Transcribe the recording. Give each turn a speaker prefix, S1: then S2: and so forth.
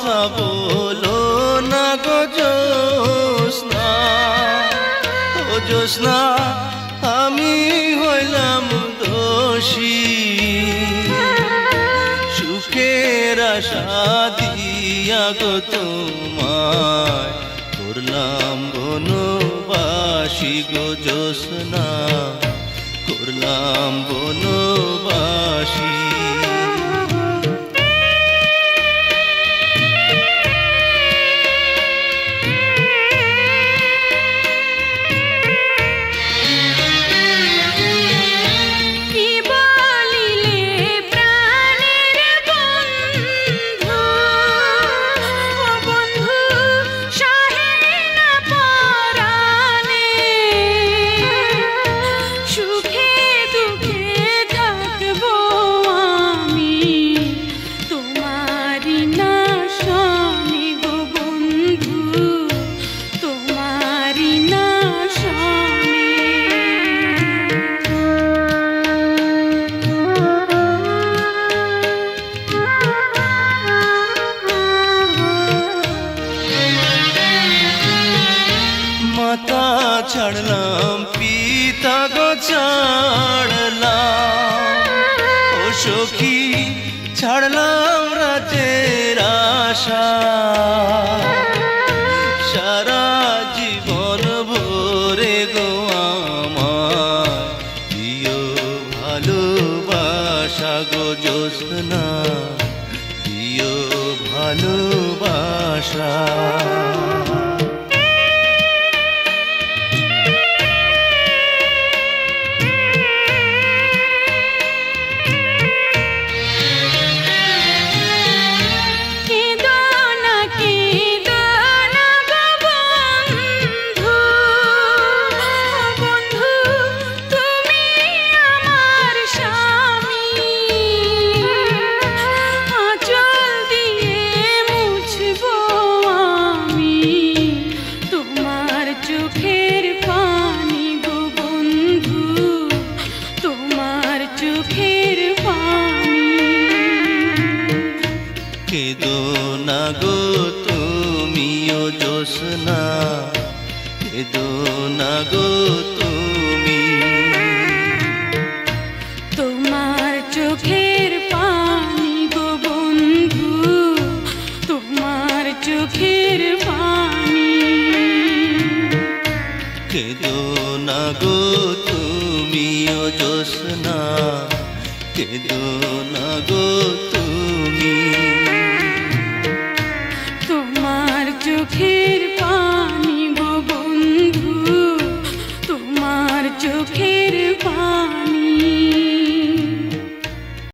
S1: কথা বলো না গো জ্যোৎস্না, ও জ্যোৎস্না আমি হইলাম দোষী, সুখের আশা দিয়া গো তোমায় করলাম বনবাসী গো জ্যোৎস্না, করলাম বনবাসী। মাতা ছাড়লাম পিতা গো ছাড়লাম, ও সখী ছাড়লাম রাতের আশা, সারা জীবন ভরে গো আমার দিও ভালোবাসা গো জ্যোৎস্না, দিও ভালোবাসা। কেদো না গো তুমিও জ্যোৎস্না, কেদো না গো তুমি,
S2: তোমার চোখের পানি গো বন্ধু, তোমার চোখের পানি।
S1: কেদো না গো তুমিও জ্যোৎস্না, কেদো না গো তুমি,
S2: তোমার চোখের পানি গো বন্ধু, তোমার চোখের পানি।